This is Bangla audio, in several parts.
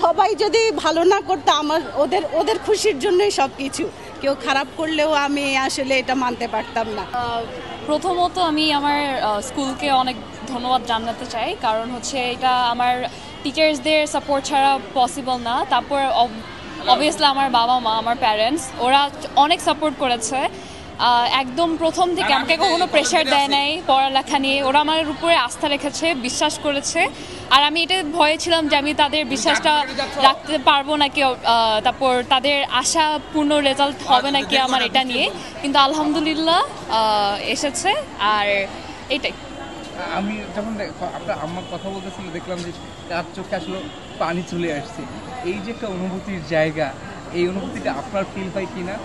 সবাই যদি ভালো না করতো আমার ওদের ওদের খুশির জন্যই সব কিছু, কেউ খারাপ করলেও আমি আসলে এটা মানতে পারতাম না। প্রথমত আমি আমার স্কুলকে অনেক ধন্যবাদ জানাতে চাই, কারণ হচ্ছে এটা আমার টিচার্সদের সাপোর্ট ছাড়া পসিবল না। তারপর অবভিয়াসলি আমার বাবা মা, আমার প্যারেন্টস, ওরা অনেক সাপোর্ট করেছে। একদম প্রথম থেকে আমাকে কখনো প্রেশার দেয় নাই পড়ালেখা নিয়ে। ওরা আমার উপরে আস্থা রেখেছে, বিশ্বাস করেছে। আর আমি এটা ভয়ে ছিলাম যে আমি তাদের বিশ্বাসটা রাখতে পারবো নাকি, তারপর তাদের আশা পূর্ণ রেজাল্ট হবে নাকি আমার এটা নিয়ে। কিন্তু আলহামদুলিল্লাহ এসেছে, আর এটাই। আমি যখন আপনার আম্মার কথা বলতেছিল দেখলাম যে তার চোখে আসলে পানি চলে আসছে। এই যে একটা অনুভূতির জায়গা, এই অনুভূতিটা আপনার ফিল হয় কিনা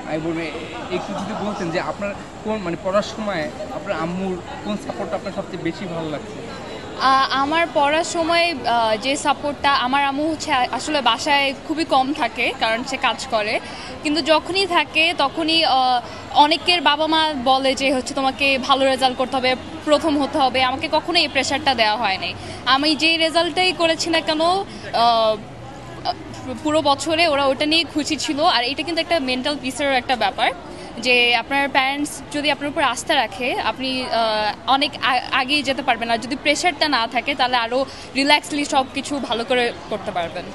আমি বলবো একটু যদি বলতেন যে আপনার কোন মানে পড়ার সময় আপনার আম্মুর কোন সাপোর্টটা আপনার সবচেয়ে বেশি ভালো লাগছে? আমার পড়ার সময় যে সাপোর্টটা, আমার আম্মু হচ্ছে আসলে বাসায় খুবই কম থাকে কারণ সে কাজ করে, কিন্তু যখনই থাকে তখনই অনেকের বাবা মা বলে যে হচ্ছে তোমাকে ভালো রেজাল্ট করতে হবে, প্রথম হতে হবে। আমাকে কখনো এই প্রেশারটা দেওয়া হয় নাই। আমি যেই রেজাল্টটাই করেছি না কেন পুরো বছরে ওরা ওটা নিয়ে খুশি ছিল। আর এটা কিন্তু একটা মেন্টাল পিসেরও একটা ব্যাপার, যে আপনার প্যারেন্টস যদি আপনার উপর আস্থা রাখে আপনি অনেক আগেই যেতে পারবেন। আর যদি প্রেশারটা না থাকে তাহলে আরও রিল্যাক্সলি সব কিছু ভালো করে করতে পারবেন।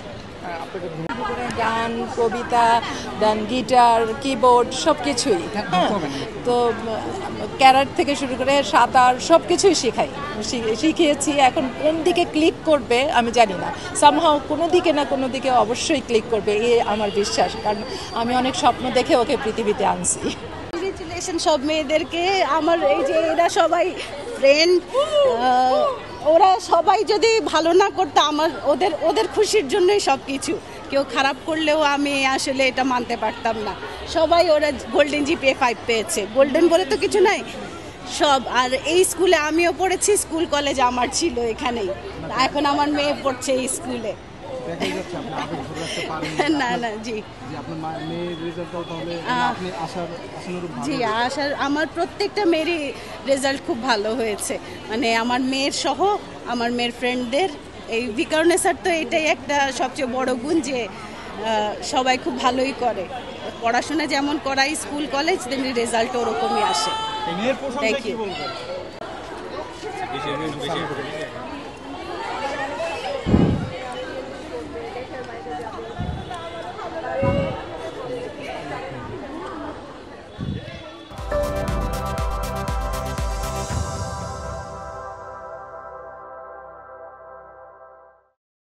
গান, কবিতা, দেন গিটার, কিবোর্ড সব কিছুই। তো ক্যারাট থেকে শুরু করে সাঁতার সব কিছুই শিখিয়েছি। এখন কোন দিকে ক্লিক করবে আমি জানি না, সামহাও কোনো দিকে না কোনো দিকে অবশ্যই ক্লিক করবে, এই আমার বিশ্বাস। কারণ আমি অনেক স্বপ্ন দেখে ওকে পৃথিবীতে আনছি। কংগ্রেচুলেশন সব মেয়েদেরকে। আমার এই যে এরা সবাই ফ্রেন্ড, ওরা সবাই যদি ভালো না করতো আমার ওদের ওদের খুশির জন্যই সব কিছু, কেউ খারাপ করলেও আমি আসলে এটা মানতে পারতাম না। সবাই ওরা গোল্ডেন জিপিএ 5 পেয়েছে, গোল্ডেন বলে তো কিছু নাই সব। আর এই স্কুলে আমিও পড়েছি, স্কুল কলেজ আমার ছিল এখানেই। এখন আমার মেয়ে পড়ছে এই স্কুলে। না না জি জি আশার আমার প্রত্যেকটা মেয়েরই রেজাল্ট খুব ভালো হয়েছে, মানে আমার মেয়ের সহ আমার মেয়ের ফ্রেন্ডদের। এই বিকারণে স্যার তো এটাই একটা সবচেয়ে বড় গুণ যে সবাই খুব ভালোই করে পড়াশোনা, যেমন করাই স্কুল কলেজ তেমনি রেজাল্ট ওরকমই আসে। Thank you.